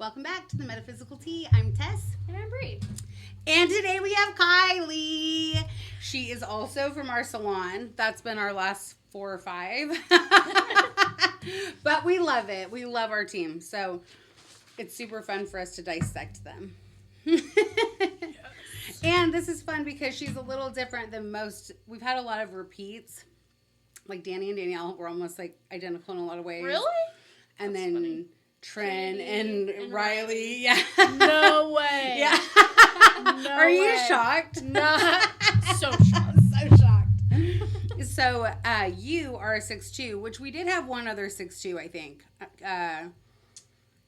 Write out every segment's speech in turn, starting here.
Welcome back to the Metaphysical Tea. I'm Tess. And I'm Bree. And today we have Kylie. She is also from our salon. That's been our last 4 or 5. But we love it. We love our team. So it's super fun for us to dissect them. And this is fun because she's a little different than most. We've had a lot of repeats. Like Danny and Danielle were almost like identical in a lot of ways. Really? And That's then funny. Trin and Riley. Riley. Yeah. No way. Yeah. No Are you way. shocked? Not so shocked. So shocked. So, you are a 6'2", which we did have one other 6'2", I think.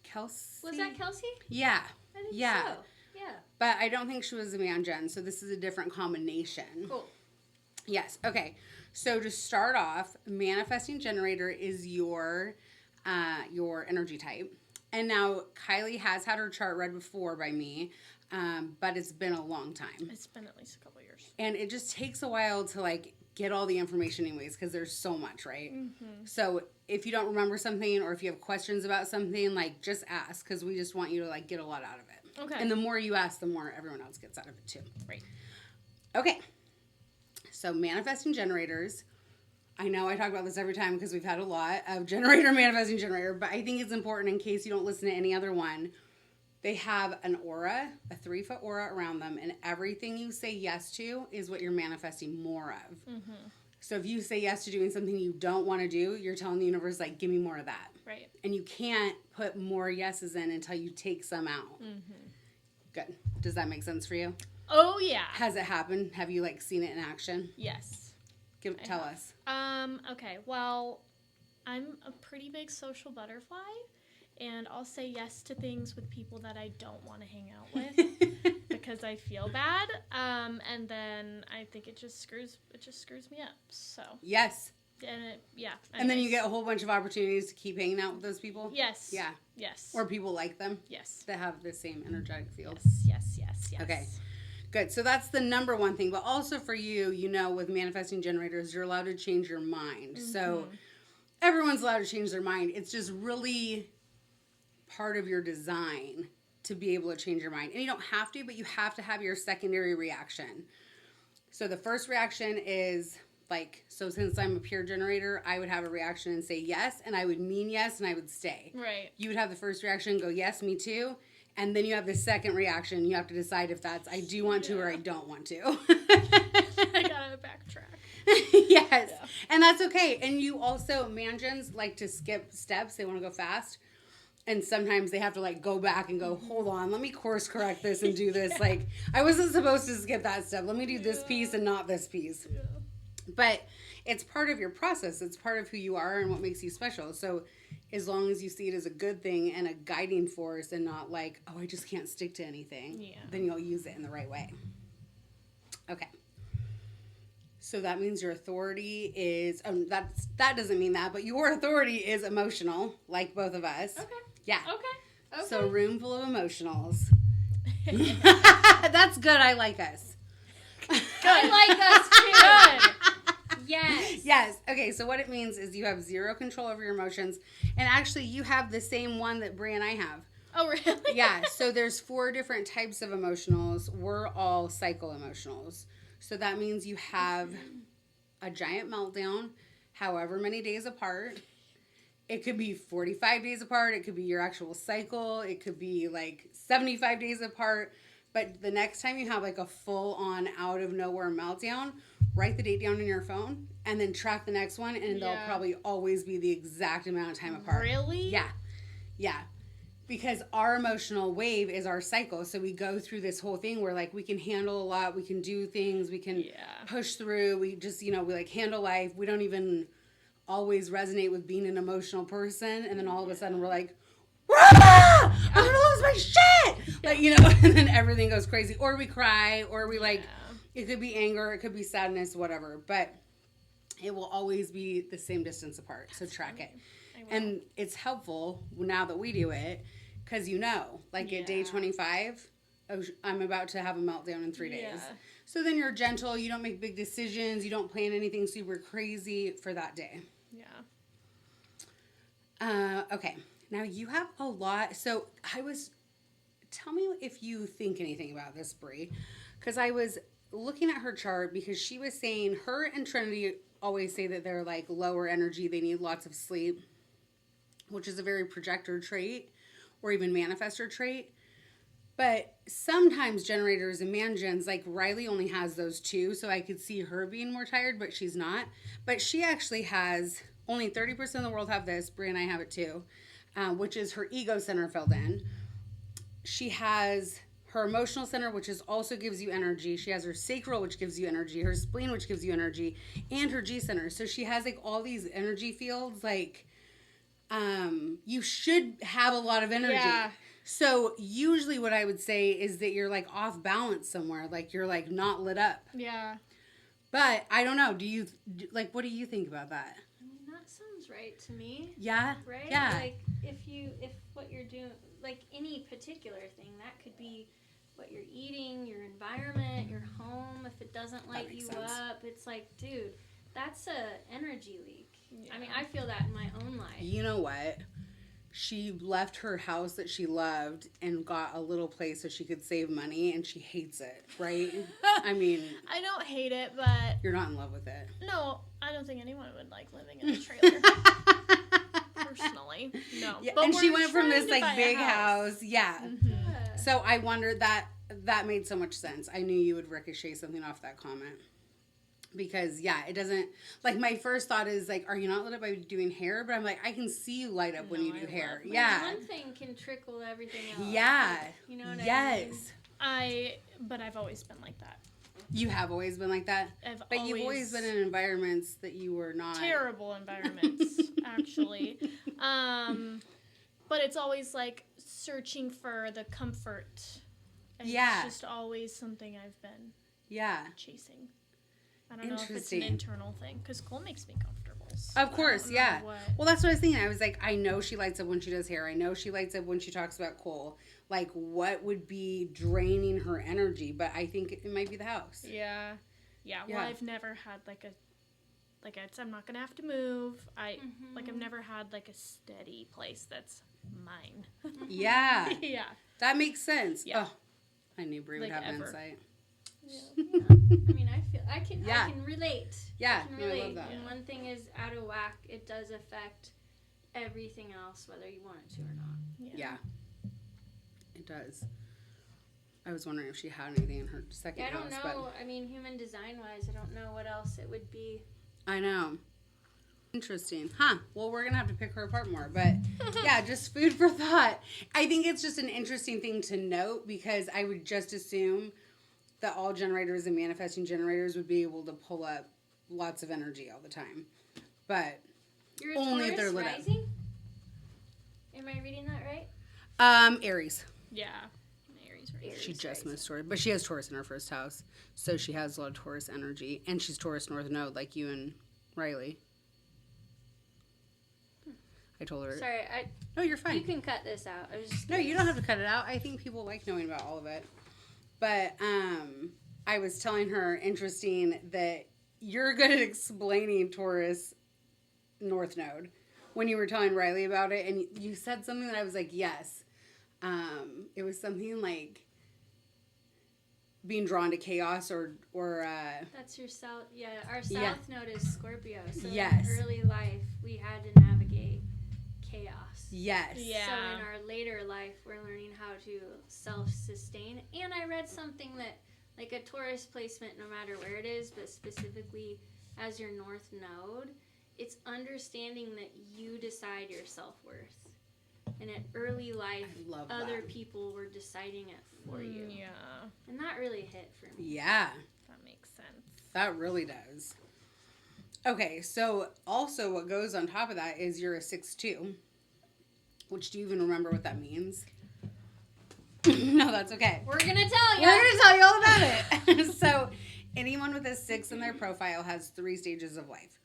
Kelsey? Was that Kelsey? Yeah. I think Yeah. so. Yeah. But I don't think she was a man gen, so this is a different combination. Cool. Yes. Okay. So to start off, manifesting generator is your energy type. And now Kylie has had her chart read before by me, but it's been a long time. It's been at least a couple years. And it just takes a while to like get all the information anyways, because there's so much, right? Mm-hmm. So if you don't remember something or if you have questions about something, like just ask, because we just want you to like get a lot out of it. Okay. And the more you ask, the more everyone else gets out of it too. Right. Okay. So manifesting generators. I know I talk about this every time because we've had a lot of manifesting generator, but I think it's important in case you don't listen to any other one. They have an aura, a 3-foot aura around them, and everything you say yes to is what you're manifesting more of. Mm-hmm. So if you say yes to doing something you don't want to do, you're telling the universe, like, give me more of that. Right. And you can't put more yeses in until you take some out. Mm-hmm. Good. Does that make sense for you? Oh, yeah. Has it happened? Have you, like, seen it in action? Yes. Tell us. Okay. Well, I'm a pretty big social butterfly, and I'll say yes to things with people that I don't want to hang out with because I feel bad. And then I think it just screws me up. So. Yes. And And then you get a whole bunch of opportunities to keep hanging out with those people? Yes. Yeah. Yes. Or people like them? Yes. That have the same energetic field? Yes. Okay. Good. So that's the number one thing. But also for you, with manifesting generators, you're allowed to change your mind. Mm-hmm. So everyone's allowed to change their mind. It's just really part of your design to be able to change your mind. And you don't have to, but you have to have your secondary reaction. So the first reaction is so since I'm a pure generator, I would have a reaction and say yes, and I would mean yes, and I would stay. Right. You would have the first reaction, go yes, me too. And then you have the second reaction. You have to decide if that's I do want to or I don't want to. I gotta backtrack. Yes. Yeah. And that's okay. And you also, mangens like to skip steps. They want to go fast. And sometimes they have to go back and go, hold on, let me course correct this and do this. Yeah. I wasn't supposed to skip that step. Let me do this piece and not this piece. Yeah. But it's part of your process. It's part of who you are and what makes you special. So as long as you see it as a good thing and a guiding force and not I just can't stick to anything, then you'll use it in the right way. Okay. So that means your authority is, that doesn't mean that, but your authority is emotional, like both of us. Okay. Yeah. Okay. So room full of emotionals. That's good. I like us. I like us too. Good. Yes. Yes. Okay, so what it means is you have zero control over your emotions. And actually, you have the same one that Brie and I have. Oh, really? Yeah, so there's 4 different types of emotionals. We're all psycho-emotionals. So that means you have a giant meltdown, however many days apart. It could be 45 days apart. It could be your actual cycle. It could be 75 days apart. But the next time you have a full-on out-of-nowhere meltdown, write the date down in your phone and then track the next one, and they'll probably always be the exact amount of time apart. Really? Yeah. Because our emotional wave is our cycle. So we go through this whole thing where we can handle a lot, we can do things, we can push through, we just, we handle life. We don't even always resonate with being an emotional person, and then all of a sudden we're like, I'm gonna lose my shit! And then everything goes crazy. Or we cry, or we it could be anger, it could be sadness, whatever. But it will always be the same distance apart. So track it. And it's helpful now that we do it, because at day 25, I'm about to have a meltdown in 3 days. Yeah. So then you're gentle, you don't make big decisions, you don't plan anything super crazy for that day. Yeah. Okay. Now you have a lot. So tell me if you think anything about this, Brie. Because I was looking at her chart because she was saying her and Trinity always say that they're like lower energy. They need lots of sleep, which is a very projector trait or even manifestor trait. But sometimes generators and mangens, like Riley only has those two, so I could see her being more tired, but she's not. But she actually has, only 30% of the world have this, Brie and I have it too, which is her ego center filled in. She has her emotional center, which also gives you energy. She has her sacral, which gives you energy, her spleen, which gives you energy, and her G center. So she has like all these energy fields, like you should have a lot of energy. Yeah. So usually what I would say is that you're like off balance somewhere, like you're like not lit up. Yeah. But I don't know. What do you think about that? I mean, that sounds right to me. Yeah. Right? Yeah. Like if what you're doing, like any particular thing, that could be what you're eating, your environment, your home. If it doesn't light you up, it's like, dude, that's a energy leak. Yeah. I mean, I feel that in my own life. You know what? She left her house that she loved and got a little place so she could save money, and she hates it, right? I mean... I don't hate it, but... You're not in love with it. No, I don't think anyone would like living in a trailer. Personally, no. Yeah, and she went from this, like, big house. Yeah. Mm-hmm. Yeah. So I wondered that made so much sense. I knew you would ricochet something off that comment. Because, yeah, it doesn't... Like, my first thought is, like, are you not lit up by doing hair? But I'm like, I can see you light up when you do hair. Yeah. One thing can trickle everything else. Yeah. You know what I mean? But I've always been like that. You have always been like that? But you've always been in environments that you were not... Terrible environments, actually. But it's always, like, searching for the comfort. And it's just always something I've been chasing. I don't know if it's an internal thing, because Cole makes me comfortable. So of course, yeah. Well, that's what I was thinking. I was like, I know she lights up when she does hair. I know she lights up when she talks about Cole. Like, what would be draining her energy? But I think it might be the house. Yeah. Well, I've never had, I'm not going to have to move. I've never had, like, a steady place that's mine. Yeah. Yeah. That makes sense. Yeah. Oh, I knew Brie would have an insight. Yeah. I mean, I can relate. Yeah, I can relate. I love that. And one thing is out of whack, it does affect everything else, whether you want it to or not. Yeah. It does. I was wondering if she had anything in her second house. I don't know. I mean, human design-wise, I don't know what else it would be. I know. Interesting. Huh. Well, we're going to have to pick her apart more. But, yeah, just food for thought. I think it's just an interesting thing to note because I would just assume that all generators and manifesting generators would be able to pull up lots of energy all the time. But you're only if they're Taurus lit rising? Up. Am I reading that right? Aries. Yeah. Aries. She just missed Taurus. But she has Taurus in her first house. So she has a lot of Taurus energy. And she's Taurus North Node like you and Riley. I told her. Sorry. No, you're fine. You can cut this out. No, you don't have to cut it out. I think people like knowing about all of it. But I was telling her, interesting, that you're good at explaining Taurus North Node when you were telling Riley about it. And you said something that I was like, yes. It was something like being drawn to chaos or that's your south. Yeah, our south node is Scorpio. So in early life, we had to navigate chaos. Yes. Yeah. So in our later life, we're learning how to self-sustain. And I read something that, like a Taurus placement, no matter where it is, but specifically as your North Node, it's understanding that you decide your self-worth. And in early life, other people were deciding it for you. Yeah. And that really hit for me. Yeah. That makes sense. That really does. Okay, so also what goes on top of that is you're a 6'2", which do you even remember what that means? No, that's okay. We're going to tell you. We're going to tell you all about it. So anyone with a 6 in their profile has 3 stages of life.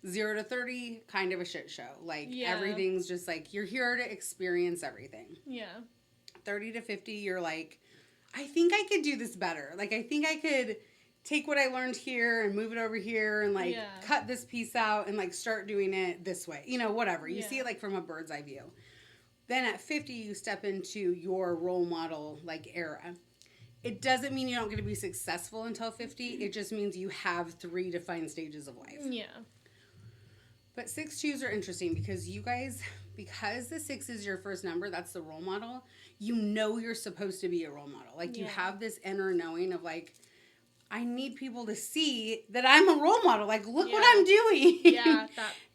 0 to 30, kind of a shit show. Like, everything's just like, you're here to experience everything. Yeah. 30 to 50, you're like, I think I could do this better. Like, I think I could take what I learned here and move it over here and, like, cut this piece out and, like, start doing it this way. You know, whatever. You see it, like, from a bird's eye view. Then at 50, you step into your role model like era. It doesn't mean you don't get to be successful until 50. It just means you have 3 defined stages of life. Yeah. But 6-2s are interesting because you guys, because the 6 is your first number, that's the role model, you know you're supposed to be a role model. Like, you have this inner knowing of, like, I need people to see that I'm a role model. Like, look what I'm doing. Yeah,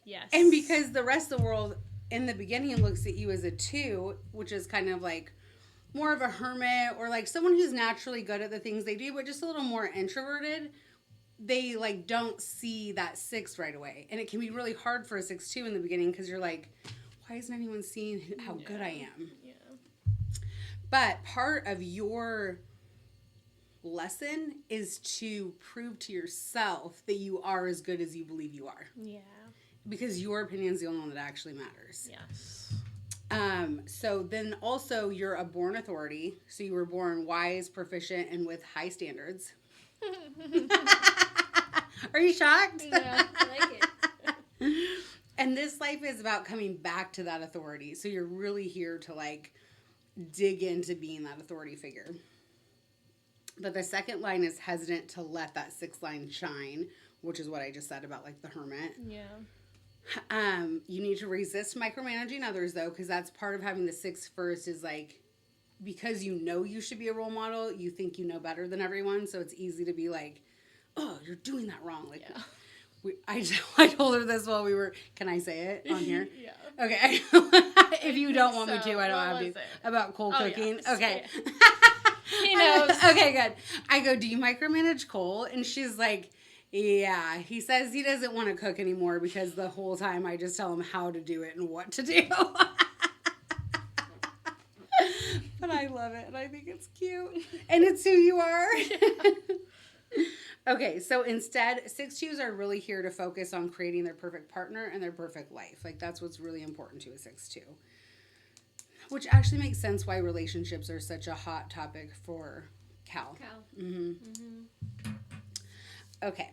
yes. And because the rest of the world in the beginning looks at you as a 2, which is kind of like more of a hermit or like someone who's naturally good at the things they do, but just a little more introverted, they like don't see that 6 right away. And it can be really hard for a 6-2 in the beginning because you're like, why isn't anyone seeing how good I am? Yeah. But part of your lesson is to prove to yourself that you are as good as you believe you are. Yeah. Because your opinion is the only one that actually matters. Yes. So then also you're a born authority. So you were born wise, proficient, and with high standards. Are you shocked? Yeah, I like it. And this life is about coming back to that authority. So you're really here to like dig into being that authority figure. But the second line is hesitant to let that 6th line shine, which is what I just said about like the hermit. Yeah. You need to resist micromanaging others though, because that's part of having the 6 first is like, because you know you should be a role model, you think you know better than everyone, so it's easy to be like, oh, you're doing that wrong. Like, I told her this while we were, can I say it on here? Yeah. Okay. If you don't want me to, I don't have to. About cold cooking. Yeah. Okay. He knows. Okay, good. I go, do you micromanage Cole? And she's like, yeah. He says he doesn't want to cook anymore because the whole time I just tell him how to do it and what to do. But I love it, and I think it's cute. And it's who you are. Okay, so instead, 6-2s are really here to focus on creating their perfect partner and their perfect life. Like, that's what's really important to a 6-2. Which actually makes sense why relationships are such a hot topic for Cal. Mm-hmm. Mm-hmm. Okay,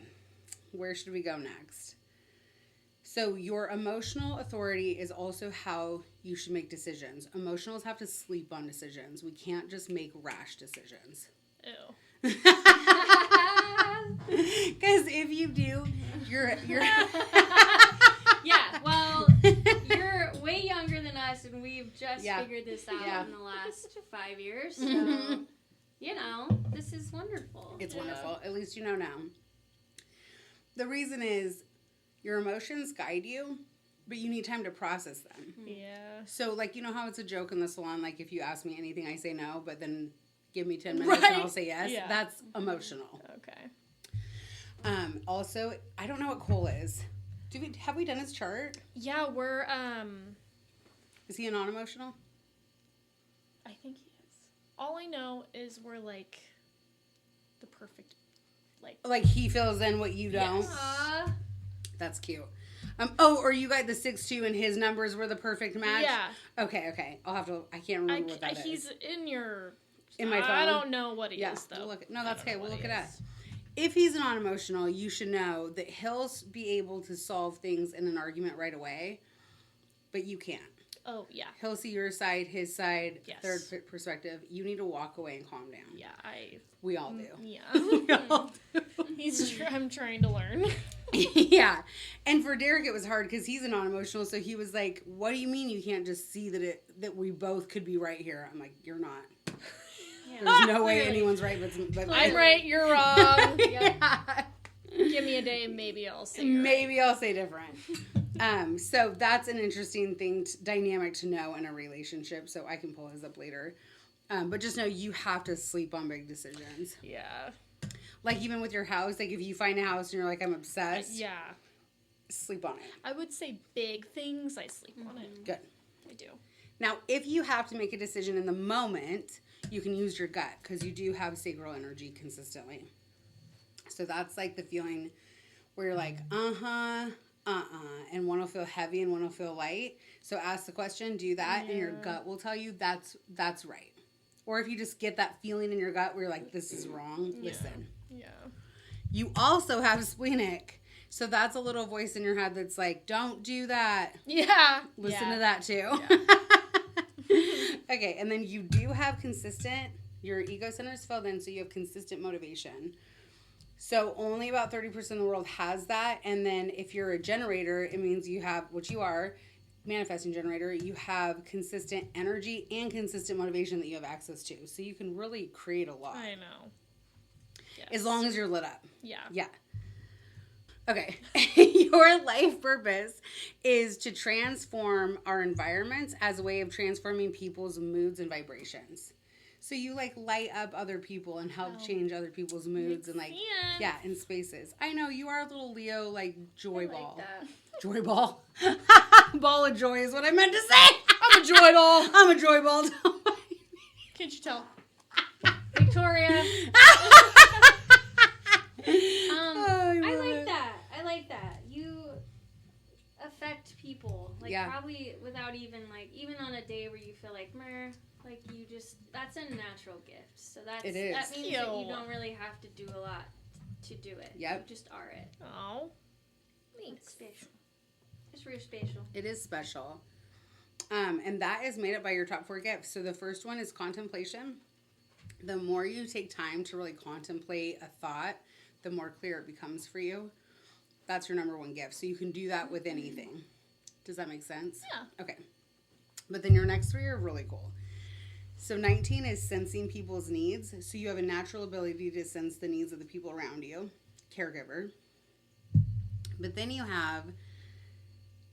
where should we go next? So your emotional authority is also how you should make decisions. Emotionals have to sleep on decisions. We can't just make rash decisions. Ew. Because if you do, you're yeah, well, you're way younger than us, and we've just figured this out in the last 5 years. So, you know, this is wonderful. It's wonderful. At least you know now. The reason is your emotions guide you, but you need time to process them. Yeah. So, like, you know how it's a joke in the salon, like, if you ask me anything, I say no, but then give me 10 minutes and I'll say yes. Yeah. That's emotional. Okay. Also, I don't know what Cole is. Have we done his chart? Yeah, we're, Is he a non-emotional? I think he is. All I know is we're, like, the perfect, like he fills in what you don't? Yes. That's cute. Or you got the 6-2 and his numbers were the perfect match? Yeah. Okay. I'll have to, I can't remember what that is. He's in my phone? I don't know what he is, though. That's okay. We'll look it up. If he's non-emotional, you should know that he'll be able to solve things in an argument right away, but you can't. Oh, yeah. He'll see your side, his side, yes. Third perspective. You need to walk away and calm down. Yeah, we all do. Yeah. We all do. I'm trying to learn. Yeah. And for Derek, it was hard because he's a non-emotional, so he was like, what do you mean you can't just see that we both could be right here? I'm like, you're not. There's no way anyone's right, but I'm right, you're wrong. Yeah. Give me a day, maybe I'll say I'll say different. So that's an interesting dynamic to know in a relationship. So I can pull his up later. But just know you have to sleep on big decisions. Yeah. Like even with your house, like if you find a house and you're like, I'm obsessed. Yeah. Sleep on it. I would say big things, I sleep on it. Good. I do. Now, if you have to make a decision in the moment, you can use your gut because you do have sacral energy consistently. So that's like the feeling where you're like, and one will feel heavy and one will feel light. So ask the question, do that, and your gut will tell you that's right. Or if you just get that feeling in your gut where you're like, this is wrong, listen. Yeah. You also have splenic. So that's a little voice in your head that's like, don't do that. Yeah. Listen to that too. Okay, and then you do have your ego center is filled in, so you have consistent motivation. So only about 30% of the world has that. And then if you're a generator, it means you have, which you are, manifesting generator, you have consistent energy and consistent motivation that you have access to. So you can really create a lot. I know. Yes. As long as you're lit up. Yeah. Yeah. Okay. Your life purpose is to transform our environments as a way of transforming people's moods and vibrations. So you like light up other people and help change other people's moods and like in spaces. I know you are a little Leo like joy ball. That. Joy ball. Ball of joy is what I meant to say. I'm a joy ball. I'm a joy ball. Can't you tell? Victoria. I like that. You affect people. Like probably without even on a day where you feel like meh. Like you just, that's a natural gift. So that means that you don't really have to do a lot to do it. Yep. You just are it. Oh. Thanks. It's special. It's real special. It is special. And that is made up by your top 4 gifts. So the first one is contemplation. The more you take time to really contemplate a thought, the more clear it becomes for you. That's your number 1 gift. So you can do that with anything. Does that make sense? Yeah. Okay. But then your next 3 are really cool. So 19 is sensing people's needs. So you have a natural ability to sense the needs of the people around you. Caregiver. But then you have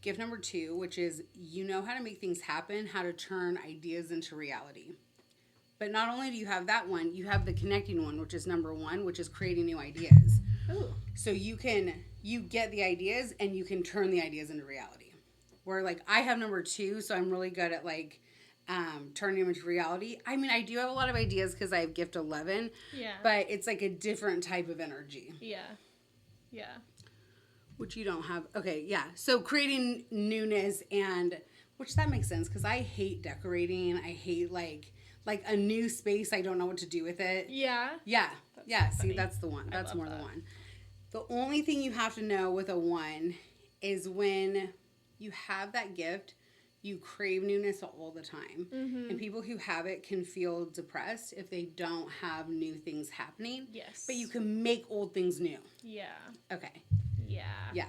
gift number 2, which is you know how to make things happen, how to turn ideas into reality. But not only do you have that one, you have the connecting one, which is number 1, which is creating new ideas. Ooh. So you get the ideas and you can turn the ideas into reality. Where like I have number 2, so I'm really good at like turning them into reality. I mean, I do have a lot of ideas because I have gift 11. Yeah. But it's like a different type of energy. Yeah. Yeah. Which you don't have. Okay, yeah. So creating newness which that makes sense because I hate decorating. I hate like a new space. I don't know what to do with it. Yeah. Yeah. That's See, that's the one. That's more the one. The only thing you have to know with a 1 is when you have that gift, you crave newness all the time. Mm-hmm. And people who have it can feel depressed if they don't have new things happening. Yes. But you can make old things new. Yeah. Okay. Yeah. Yeah.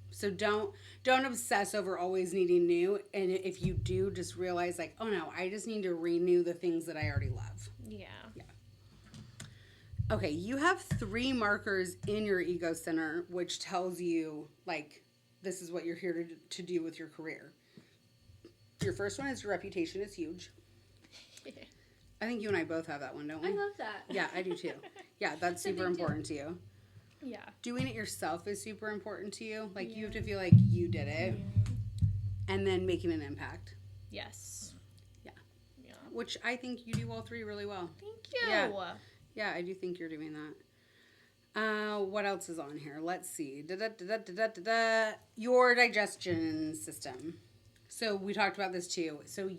So don't obsess over always needing new. And if you do, just realize like, oh no, I just need to renew the things that I already love. Yeah. Yeah. Okay, you have 3 markers in your ego center, which tells you like this is what you're here to do with your career. Your first one is your reputation is huge. I think you and I both have that one, don't we? I love that. Yeah, I do too. Yeah, that's super important to you. Yeah. Doing it yourself is super important to you. Like you have to feel like you did it. And then making an impact. Yes. Yeah. Which I think you do all 3 really well. Thank you. Yeah, I do think you're doing that. What else is on here? Let's see. Your digestion system. So we talked about this too. So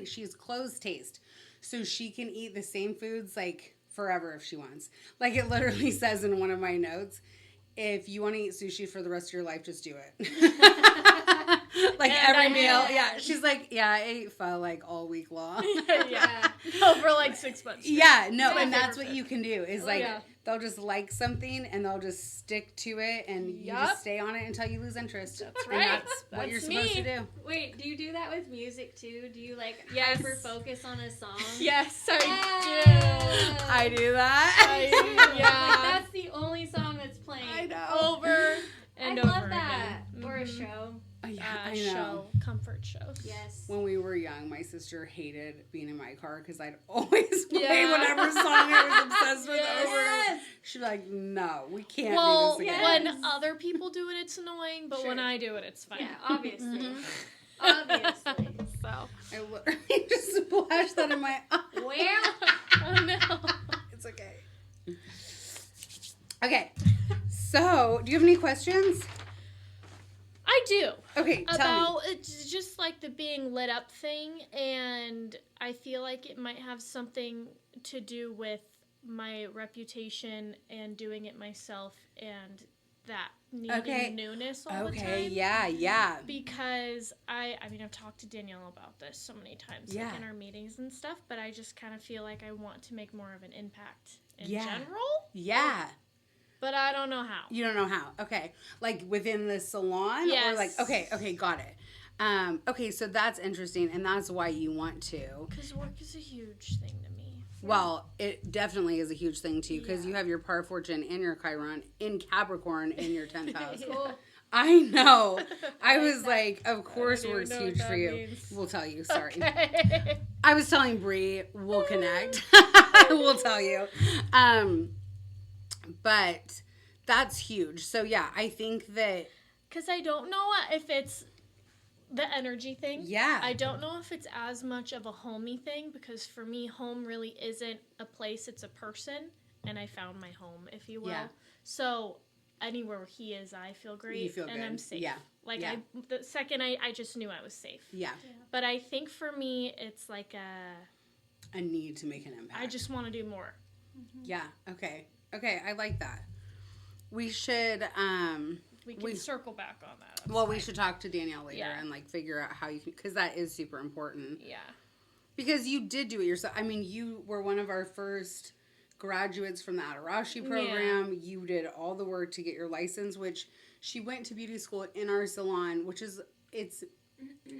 she has closed taste. So she can eat the same foods like forever if she wants. Like it literally says in one of my notes, if you want to eat sushi for the rest of your life, just do it. Like every meal. Yeah. She's like, yeah, I ate pho like all week long. Yeah. No, for like 6 months. Yeah. No, and that's what you can do is like they'll just like something and they'll just stick to it and you just stay on it until you lose interest. That's right. And that's what you're supposed to do. Wait, do you do that with music too? Do you like hyper focus on a song? Yes, I do. I do that. Like, that's the only song that's playing. I know. Over and over love that. again. Or a show. Yeah, I know. Show, comfort shows. Yes. When we were young, my sister hated being in my car because I'd always play whatever song I was obsessed with over and over. She'd be like, no, we can't do this again. When other people do it, it's annoying, but when I do it, it's fine. Yeah, obviously. Obviously. So. I literally just splashed that in my eye. Well. Oh, no. It's okay. Okay. So, do you have any questions? I do. Okay, tell me. It's just like the being lit up thing, and I feel like it might have something to do with my reputation and doing it myself and that needing newness all the time. Okay, yeah. Because I mean, I've talked to Danielle about this so many times, like in our meetings and stuff, but I just kind of feel like I want to make more of an impact in general. Yeah. But I don't know how. You don't know how. Okay. Like within the salon? Yes. Or like, okay, got it. Okay, so that's interesting, and that's why you want to. Because work is a huge thing to me. Well, it definitely is a huge thing to you, because you have your Par Fortune and your Chiron in Capricorn in your 10th house. Cool. I know. I was like, of course work's huge for you. Means. We'll tell you, sorry. Okay. I was telling Bree, we'll connect. We'll tell you. But that's huge. So yeah, I think that... Because I don't know if it's the energy thing. Yeah. I don't know if it's as much of a homey thing, because for me, home really isn't a place, it's a person. And I found my home, if you will. Yeah. So anywhere he is, I feel great. You feel good. And I'm safe. Yeah. Like, the second I just knew I was safe. Yeah. But I think for me, it's like a need to make an impact. I just want to do more. Mm-hmm. Yeah. Okay, I like that. We should... We can circle back on that. That's fine. We should talk to Danielle later and like figure out how you can, because that is super important. Yeah. Because you did do it yourself. I mean, you were one of our first graduates from the Adarashi program. Yeah. You did all the work to get your license, which she went to beauty school in our salon, which is, it's,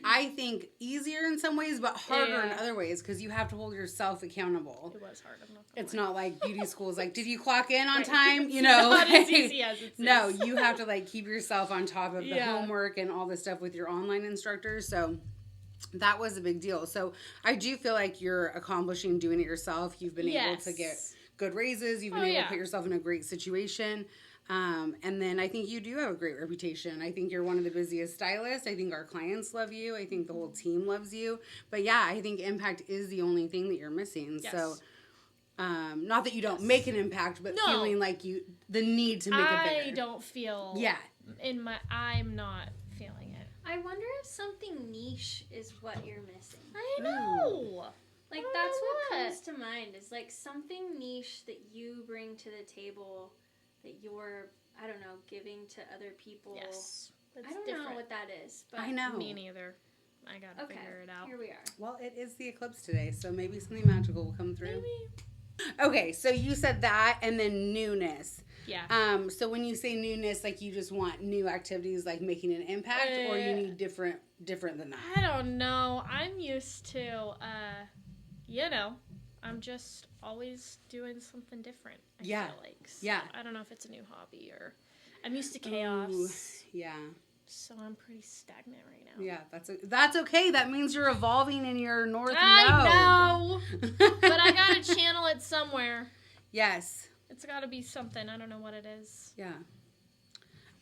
I think, easier in some ways, but harder in other ways, because you have to hold yourself accountable. It was hard. It's not like beauty school is like, did you clock in on time? You know, not as easy as it seems. No, you have to like keep yourself on top of the homework and all the stuff with your online instructors. So that was a big deal. So I do feel like you're accomplishing doing it yourself. You've been able to get good raises. You've been able to put yourself in a great situation. And then I think you do have a great reputation. I think you're one of the busiest stylists. I think our clients love you. I think the whole team loves you. But yeah, I think impact is the only thing that you're missing. Yes. So, not that you don't make an impact, but feeling like the need to make it bigger. I don't feel. Yeah. I'm not feeling it. I wonder if something niche is what you're missing. I know. Like, that's what comes to mind, is like something niche that you bring to the table that you're, I don't know, giving to other people. Yes. I don't know what that is. But I know. Me neither. I gotta figure it out. Here we are. Well, it is the eclipse today, so maybe something magical will come through. Maybe. Okay, so you said that, and then newness. Yeah. So when you say newness, like you just want new activities, like making an impact, or you need different than that? I don't know. I'm used to, I'm just always doing something different. I feel like. So I don't know if it's a new hobby or I'm used to chaos. Ooh, yeah. So I'm pretty stagnant right now. Yeah, that's okay. That means you're evolving in your north node. I know. But I gotta channel it somewhere. Yes. It's gotta be something. I don't know what it is. Yeah.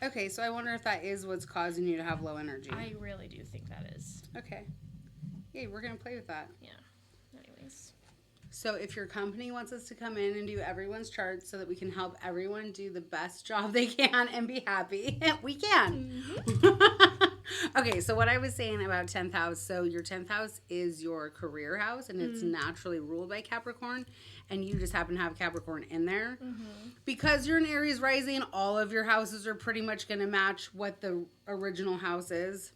Okay, so I wonder if that is what's causing you to have low energy. I really do think that is. Okay. Yay, we're gonna play with that. Yeah. Anyways. So if your company wants us to come in and do everyone's charts so that we can help everyone do the best job they can and be happy, we can. Mm-hmm. Okay, so what I was saying about 10th house, so your 10th house is your career house, and it's naturally ruled by Capricorn, and you just happen to have Capricorn in there. Mm-hmm. Because you're an Aries rising, all of your houses are pretty much going to match what the original house is.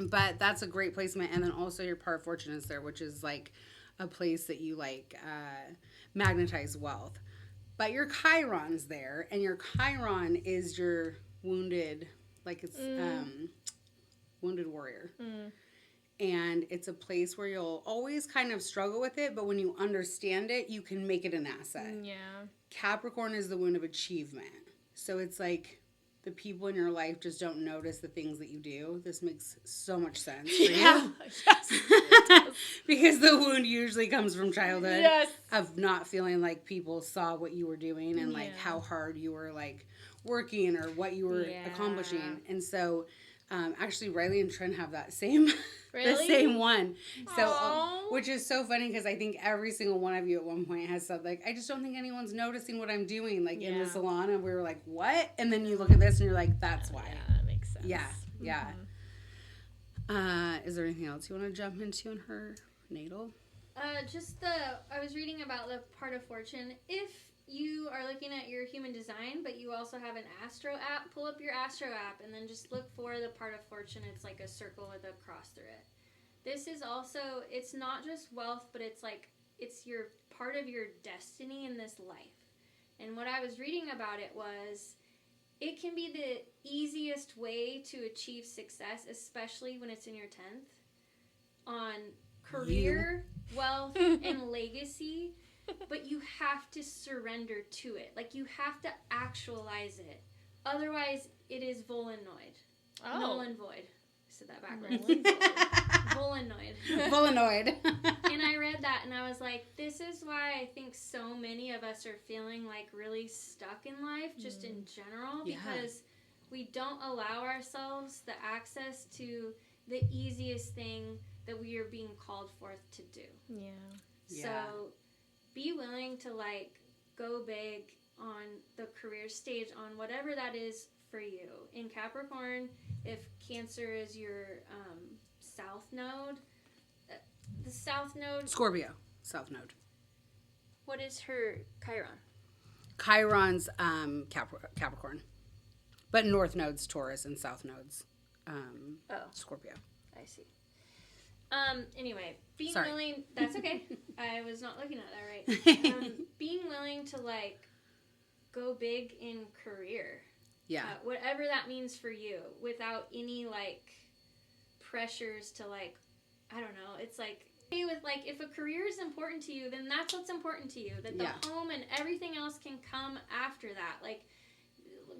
But that's a great placement, and then also your Par Fortune is there, which is like a place that you like magnetize wealth. But your Chiron's there, and your Chiron is your wounded, like it's wounded warrior. And it's a place where you'll always kind of struggle with it, but when you understand it, you can make it an asset. Yeah. Capricorn is the wound of achievement. So it's like the people in your life just don't notice the things that you do. This makes so much sense for you. Yes. Because the wound usually comes from childhood. Yes. Of not feeling like people saw what you were doing and like how hard you were like working or what you were accomplishing. And so actually Riley and Trent have that same the same one. So which is so funny because I think every single one of you at one point has said like, I just don't think anyone's noticing what I'm doing like in the salon, and we were like, what? And then you look at this and you're like, that's why. Yeah, that makes sense. Yeah. Is there anything else you want to jump into in her natal? I was reading about the part of fortune. If you are looking at your human design, but you also have an Astro app, pull up your Astro app and then just look for the part of fortune. It's like a circle with a cross through it. This is also, it's not just wealth, but it's like, it's your part of your destiny in this life. And what I was reading about it was, it can be the easiest way to achieve success, especially when it's in your 10th, on career, wealth, and legacy. But you have to surrender to it. Like, you have to actualize it. Otherwise, it is vollenoid. Oh. Null and void. I said that backwards. Vollenoid. Vollenoid. And I read that and I was like, this is why I think so many of us are feeling like really stuck in life, just in general, because we don't allow ourselves the access to the easiest thing that we are being called forth to do. Yeah. So be willing to like go big on the career stage, on whatever that is for you. In Capricorn, if Cancer is your south node, the south node. Scorpio, south node. What is her Chiron? Chiron's Capricorn, but north node's Taurus and south node's Scorpio. I see. Anyway, being willing, that's okay. I was not looking at that right. Being willing to like go big in career. Yeah. Whatever that means for you, without any like pressures to like, I don't know. It's like, with like, if a career is important to you, then that's what's important to you. That the home and everything else can come after that. Like,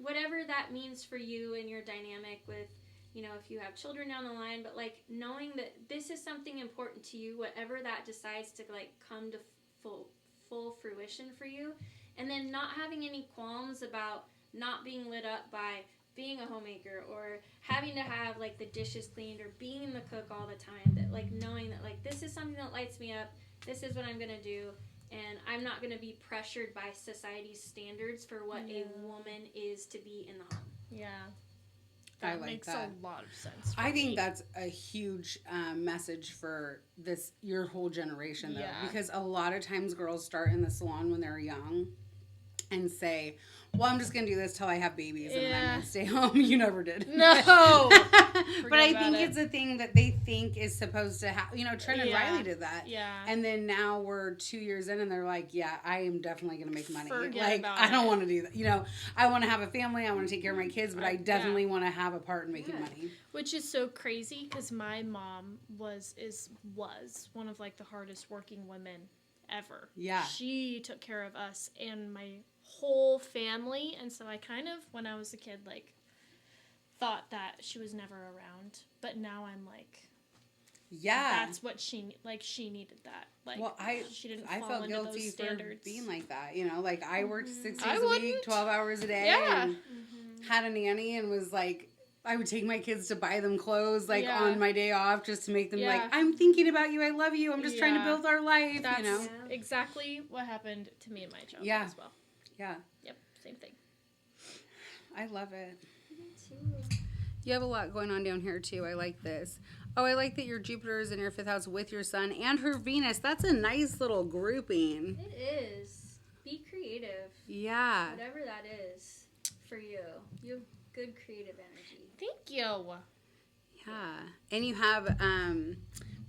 whatever that means for you and your dynamic with, you know, if you have children down the line, but like knowing that this is something important to you, whatever that decides to like come to full fruition for you, and then not having any qualms about not being lit up by being a homemaker or having to have like the dishes cleaned or being the cook all the time. That like knowing that like this is something that lights me up, this is what I'm gonna do, and I'm not gonna be pressured by society's standards for what a woman is to be in the home. Yeah. That That makes that. a lot of sense. I think that's a huge message for your whole generation, though, because a lot of times girls start in the salon when they're young and say, well, I'm just going to do this till I have babies and then I'm going to stay home. You never did. No. But I think it's a thing that they think is supposed to happen. You know, Trent and Riley did that. Yeah. And then now we're 2 years in and they're like, yeah, I am definitely going to make money. Forget about I don't want to do that. You know, I want to have a family. I want to take care of my kids, but I definitely want to have a part in making money. Which is so crazy because my mom was one of like the hardest working women ever. Yeah. She took care of us and my whole family, and so I kind of, when I was a kid, like thought that she was never around, but now I'm like, that's what she needed that. Like, well, she didn't fall felt into guilty those standards. for being like that. You know, like I worked 6 days a week, 12 hours a day, and had a nanny, and was like, I would take my kids to buy them clothes, like on my day off, just to make them like, I'm thinking about you, I love you, I'm just trying to build our life. That's you know, exactly what happened to me and my child as well. Yeah. Yep. Same thing. I love it. Me too. You have a lot going on down here too. I like this. Oh, I like that your Jupiter is in your 5th house with your sun and her Venus. That's a nice little grouping. It is. Be creative. Yeah. Whatever that is for you. You have good creative energy. Thank you. Yeah. And you have,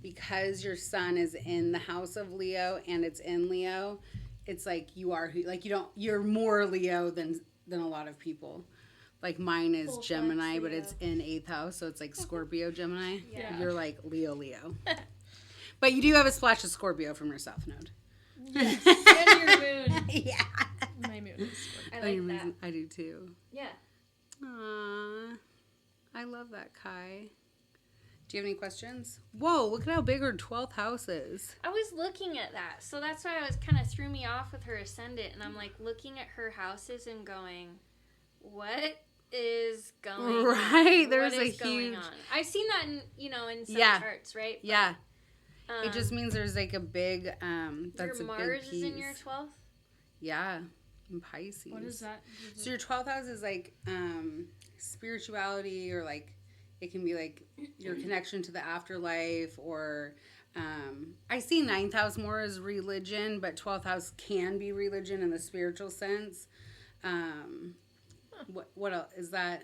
because your sun is in the house of Leo and it's in Leo, it's like you're more Leo than a lot of people. Like mine is Gemini, but it's in 8th house, so it's like Scorpio Gemini. Yeah. You're like Leo. But you do have a splash of Scorpio from your south node. Yes. And your moon. Yeah. My moon is Scorpio. I like that. I do too. Yeah. Aww. I love that, Kai. Do you have any questions? Whoa, look at how big her 12th house is. I was looking at that. So that's why I was kind of threw me off with her ascendant. And I'm like looking at her houses and going, what is going on? Right. There's what is going on? I've seen that in some charts, right? But, yeah. It just means there's like a big, that's your a Mars big piece. is in your 12th? Yeah. In Pisces. What is that? So your 12th house is like spirituality, or like it can be like your connection to the afterlife, or I see 9th house more as religion, but 12th house can be religion in the spiritual sense. What else is that?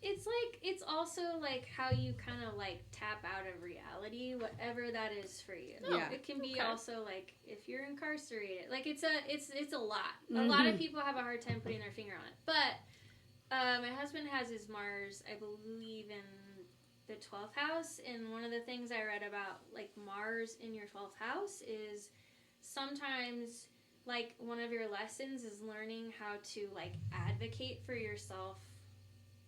It's like, it's also like how you kind of like tap out of reality, whatever that is for you. Yeah. It can be Okay. also like if you're incarcerated, like it's a lot. A lot of people have a hard time putting their finger on it. But my husband has his Mars, I believe, in the 12th house, and one of the things I read about like Mars in your 12th house is sometimes like one of your lessons is learning how to like advocate for yourself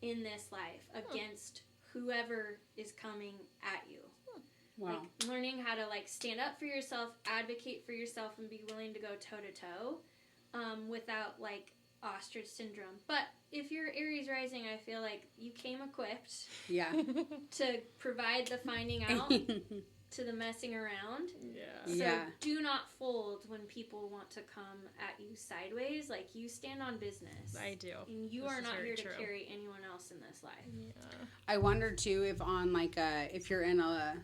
in this life against whoever is coming at you. Wow. Like learning how to like stand up for yourself, advocate for yourself, and be willing to go toe to toe without like ostrich syndrome. But if you're Aries rising, I feel like you came equipped Yeah. to provide the finding out to the messing around. Yeah. So Yeah. do not fold when people want to come at you sideways. Like, you stand on business. I do. And you This are is not very here true. to carry anyone else in this life. Yeah. I wonder too if on like if you're in a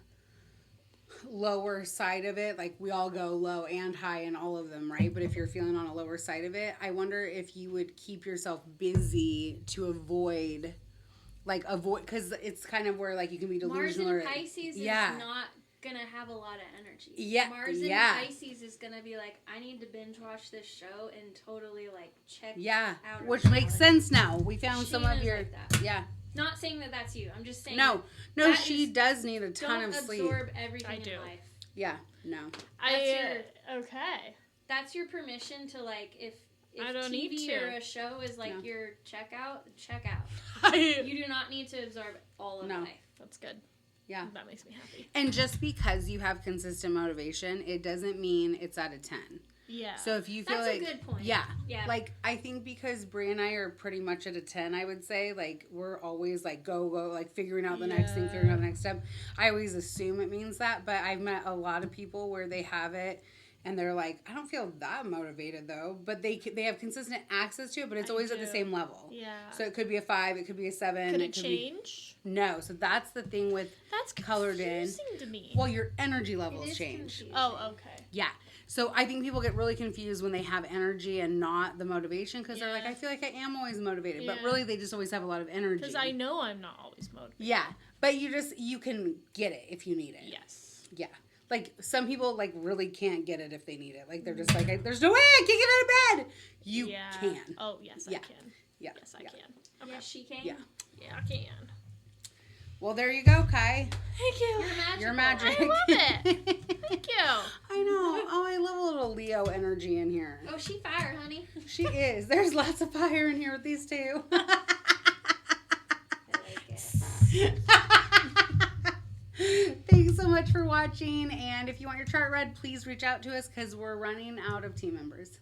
lower side of it, like we all go low and high in all of them, right? But if you're feeling on a lower side of it, I wonder if you would keep yourself busy to avoid, because it's kind of where like you can be Mars delusional. in Pisces Yeah. is not gonna have a lot of energy. Yeah, Mars in yeah. Pisces is gonna be like, I need to binge watch this show and totally like check out of Which reality. makes sense now. We found some of Shannon's your like that. yeah. Not saying that that's you. I'm just saying. No, that she is- does need a ton Don't of sleep. absorb everything I in do. life. Yeah, no. Okay. That's your permission to like if I don't TV need to. or a show is like No. your check out. You do not need to absorb all of No. life. That's good. Yeah. That makes me happy. And just because you have consistent motivation, it doesn't mean it's at a 10. Yeah. So if you feel That's like a good point. yeah, Yeah. like I think because Brie and I are pretty much at a 10, I would say, like we're always like go, like figuring out the next thing, figuring out the next step. I always assume it means that, but I've met a lot of people where they have it and they're like, I don't feel that motivated though, but they have consistent access to it, but it's I always at the do. same level. Yeah. So it could be a 5, it could be a 7. Could it be- change? No, so that's the thing with That's colored in. confusing to me. Well, your energy It levels is change. confusing. Oh, okay. Yeah. So I think people get really confused when they have energy and not the motivation because they're like, Yeah. I feel like I am always motivated. But Yeah. really, they just always have a lot of energy. Because I know I'm not always motivated. Yeah. But you can get it if you need it. Yes. Yeah. Like some people like really can't get it if they need it. Like they're just like, there's no way I can get out of bed. You Yeah. can. Oh, yes, Yeah. I can. Yeah. Yes, I yeah. can. Okay. Yes, she can. Yeah. Yeah, I can. Well, there you go, Kai. Thank you. You're magical. You're magic. I love it. Thank you. I know. Oh, I love a little Leo energy in here. Oh, she fire, honey. She is. There's lots of fire in here with these two. I like it. Thanks so much for watching. And if you want your chart read, please reach out to us because we're running out of team members.